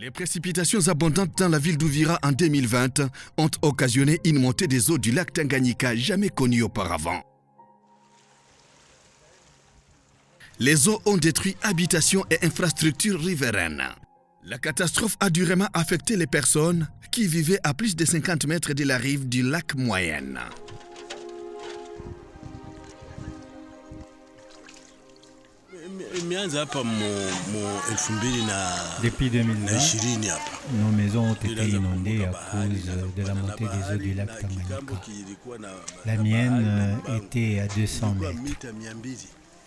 Les précipitations abondantes dans la ville d'Uvira en 2020 ont occasionné une montée des eaux du lac Tanganyika jamais connue auparavant. Les eaux ont détruit habitations et infrastructures riveraines. La catastrophe a durement affecté les personnes qui vivaient à plus de 50 mètres de la rive du lac Moyenne. Depuis 2020, nos maisons ont été inondées à cause de la montée des eaux du lac Tanganyika. La mienne était à 200 mètres.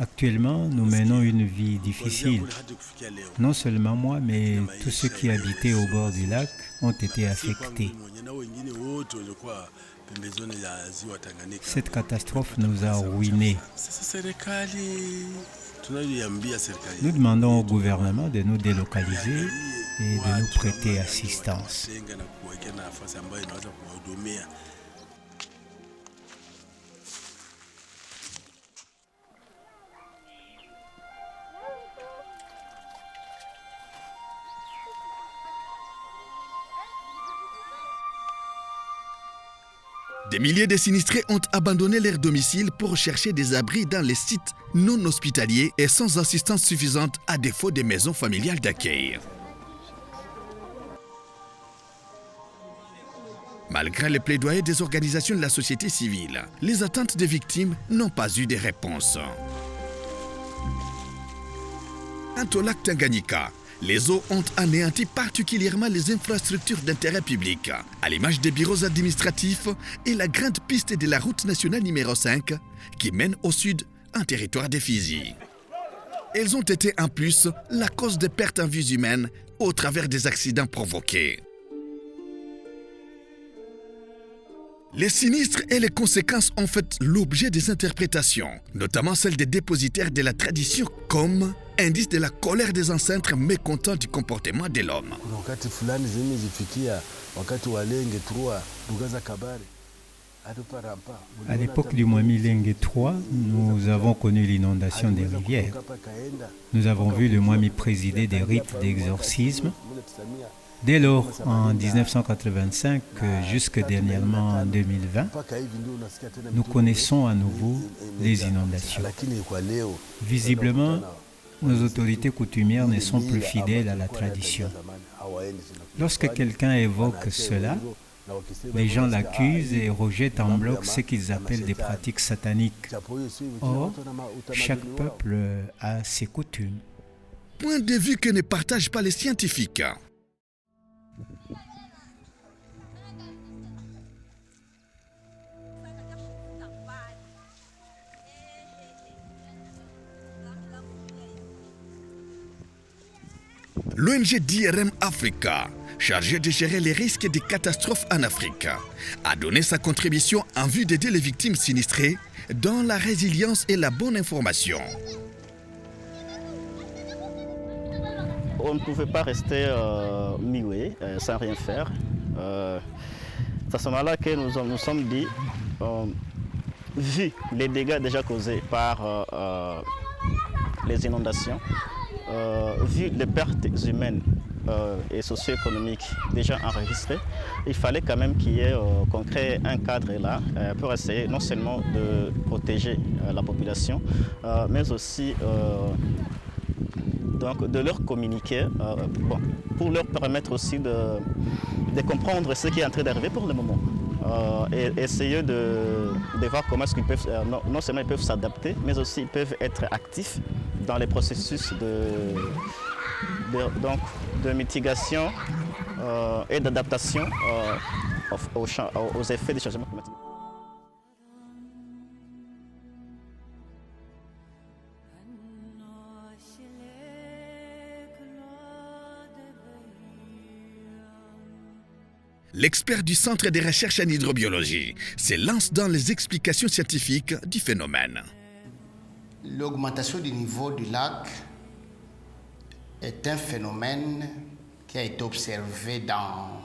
Actuellement, nous menons une vie difficile. Non seulement moi, mais tous ceux qui habitaient au bord du lac ont été affectés. Cette catastrophe nous a ruinés. Nous demandons au gouvernement de nous délocaliser et de nous prêter assistance. Des milliers de sinistrés ont abandonné leur domicile pour chercher des abris dans les sites non hospitaliers et sans assistance suffisante à défaut des maisons familiales d'accueil. Malgré les plaidoyers des organisations de la société civile, les attentes des victimes n'ont pas eu de réponse. Quant au lac Tanganyika, les eaux ont anéanti particulièrement les infrastructures d'intérêt public, à l'image des bureaux administratifs et la grande piste de la route nationale numéro 5 qui mène au sud en territoire des Fidji. Elles ont été en plus la cause de pertes en vies humaines au travers des accidents provoqués. Les sinistres et les conséquences ont fait l'objet des interprétations, notamment celles des dépositaires de la tradition comme indice de la colère des ancêtres mécontents du comportement de l'homme. À l'époque du Mwami Lenge III, nous avons connu l'inondation des rivières. Nous avons vu le Mwami présider des rites d'exorcisme. Dès lors, en 1985 jusque dernièrement en 2020, nous connaissons à nouveau les inondations. Visiblement, nos autorités coutumières ne sont plus fidèles à la tradition. Lorsque quelqu'un évoque cela, les gens l'accusent et rejettent en bloc ce qu'ils appellent des pratiques sataniques. Or, chaque peuple a ses coutumes. Point de vue que ne partagent pas les scientifiques. L'ONG DRM Africa, chargée de gérer les risques des catastrophes en Afrique, a donné sa contribution en vue d'aider les victimes sinistrées dans la résilience et la bonne information. On ne pouvait pas rester muet, sans rien faire. C'est à ce moment-là que nous sommes dit, vu les dégâts déjà causés par les inondations, vu les pertes humaines et socio-économiques déjà enregistrées, il fallait quand même qu'on crée un cadre là pour essayer non seulement de protéger la population, mais aussi donc de leur communiquer, pour leur permettre aussi de comprendre ce qui est en train d'arriver pour le moment. Et essayer de voir comment est-ce qu'ils peuvent, non seulement ils peuvent s'adapter, mais aussi ils peuvent être actifs dans les processus de mitigation et d'adaptation aux effets des changements climatiques. L'expert du Centre de recherche en hydrobiologie se lance dans les explications scientifiques du phénomène. L'augmentation du niveau du lac est un phénomène qui a été observé dans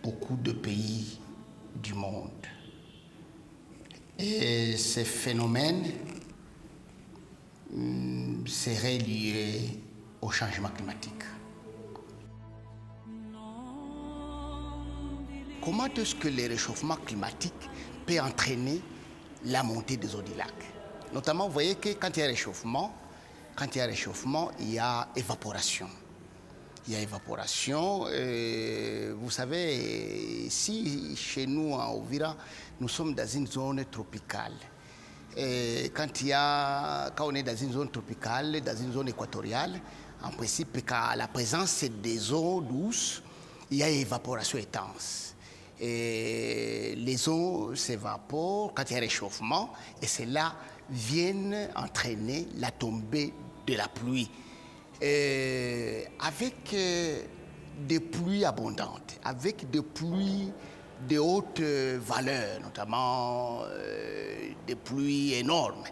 beaucoup de pays du monde. Et ces phénomènes seraient liés au changement climatique. comment est-ce que le réchauffement climatique peut entraîner la montée des eaux du lac. Notamment, vous voyez que quand il y a réchauffement, il y a évaporation. Il y a évaporation. Vous savez, ici, chez nous, en Uvira, nous sommes dans une zone tropicale. Et quand on est dans une zone tropicale, dans une zone équatoriale, en principe, quand la présence des eaux douces, il y a évaporation intense. Et les eaux s'évaporent quand il y a réchauffement, et cela vient entraîner la tombée de la pluie. Avec des pluies abondantes, avec des pluies de haute valeur, notamment des pluies énormes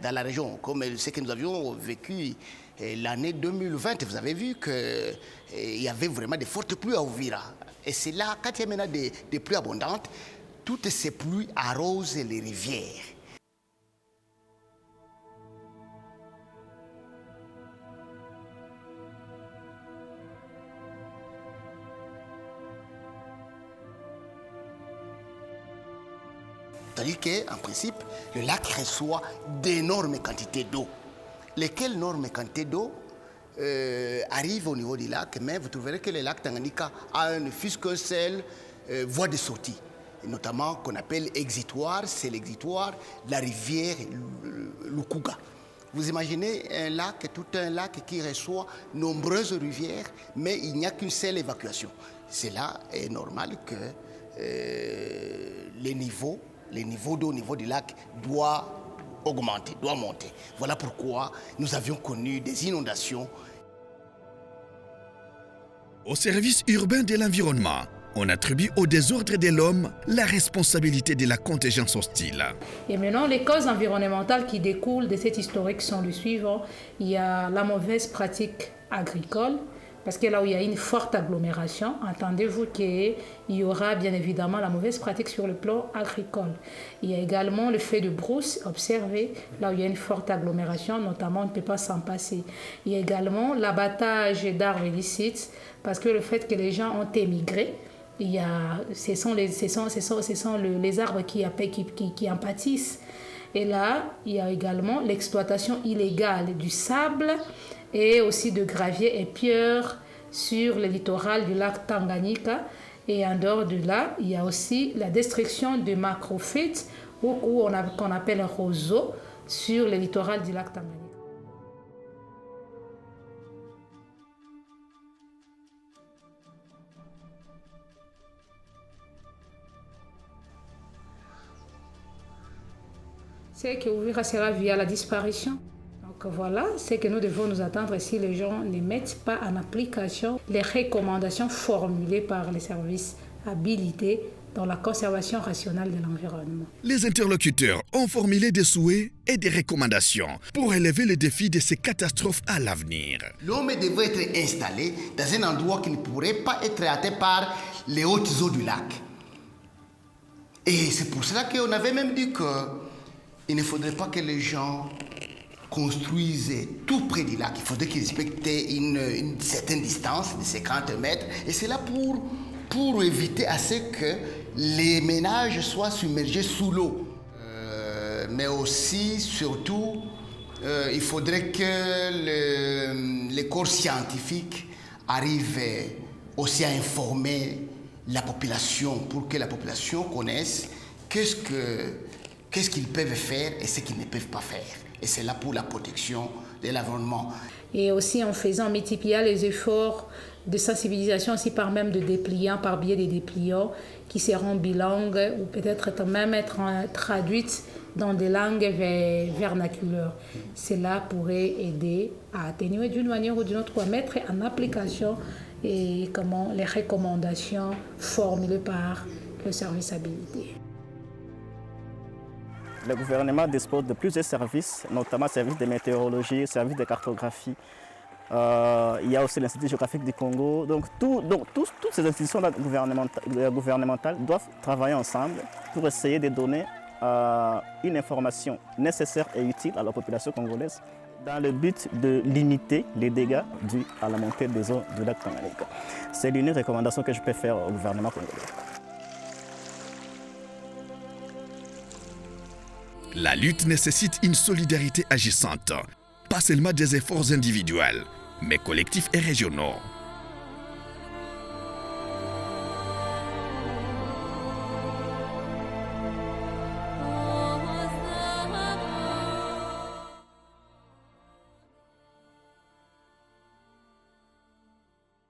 dans la région, comme ce que nous avions vécu l'année 2020. Vous avez vu qu'il y avait vraiment de fortes pluies à Uvira. Et c'est là, quand il y a maintenant des pluies abondantes, toutes ces pluies arrosent les rivières. C'est-à-dire qu'en principe, le lac reçoit d'énormes quantités d'eau. Lesquelles énormes quantités d'eau arrivent au niveau du lac, mais vous trouverez que le lac Tanganyika a ne fût qu'une seule voie de sortie, notamment qu'on appelle exitoire, c'est l'exitoire de la rivière Lukuga. Vous imaginez un lac, tout un lac qui reçoit nombreuses rivières, mais il n'y a qu'une seule évacuation. C'est là normal que les niveaux d'eau au niveau du lac doivent augmenter, doivent monter. Voilà pourquoi nous avions connu des inondations. Au service urbain de l'environnement, on attribue au désordre de l'homme la responsabilité de la contingence hostile. Et maintenant, les causes environnementales qui découlent de cette historique sont les suivantes. Il y a la mauvaise pratique agricole, parce que là où il y a une forte agglomération, entendez-vous qu'il y aura bien évidemment la mauvaise pratique sur le plan agricole. Il y a également le fait de brousse observé, là où il y a une forte agglomération, notamment on ne peut pas s'en passer. Il y a également l'abattage d'arbres illicites, parce que le fait que les gens ont émigré, ce sont les arbres qui en pâtissent. Et là, il y a également l'exploitation illégale du sable et aussi de gravier et pierres sur le littoral du lac Tanganyika. Et en dehors de là, il y a aussi la destruction de macrophytes qu'on appelle roseaux sur le littoral du lac Tanganyika. C'est que Uvira sera via la disparition. Donc voilà, c'est que nous devons nous attendre si les gens ne mettent pas en application les recommandations formulées par les services habilités dans la conservation rationnelle de l'environnement. Les interlocuteurs ont formulé des souhaits et des recommandations pour relever les défis de ces catastrophes à l'avenir. L'homme devrait être installé dans un endroit qui ne pourrait pas être atteint par les hautes eaux du lac. Et c'est pour cela qu'on avait même dit qu'il ne faudrait pas que les gens construisent tout près du lac. Il faudrait qu'ils respectent une certaine distance de 50 mètres. Et c'est là pour éviter à ce que les ménages soient submergés sous l'eau. Mais aussi, surtout, il faudrait que les corps scientifiques arrivent aussi à informer la population pour que la population connaisse qu'est-ce qu'ils peuvent faire et ce qu'ils ne peuvent pas faire. Et c'est là pour la protection de l'environnement. Et aussi en multipliant les efforts de sensibilisation, aussi par même de dépliants, par biais des dépliants qui seront bilingues ou peut-être même être traduites dans des langues vernaculaires. Cela pourrait aider à atténuer d'une manière ou d'une autre, ou à mettre en application les recommandations formulées par le service habilité. Le gouvernement dispose de plusieurs services, notamment services de météorologie, services de cartographie. Il y a aussi l'Institut géographique du Congo. Donc, toutes ces institutions gouvernementales doivent travailler ensemble pour essayer de donner une information nécessaire et utile à la population congolaise dans le but de limiter les dégâts dus à la montée des eaux du lac Tanganyika. C'est l'unique recommandation que je peux faire au gouvernement congolais. La lutte nécessite une solidarité agissante, pas seulement des efforts individuels, mais collectifs et régionaux.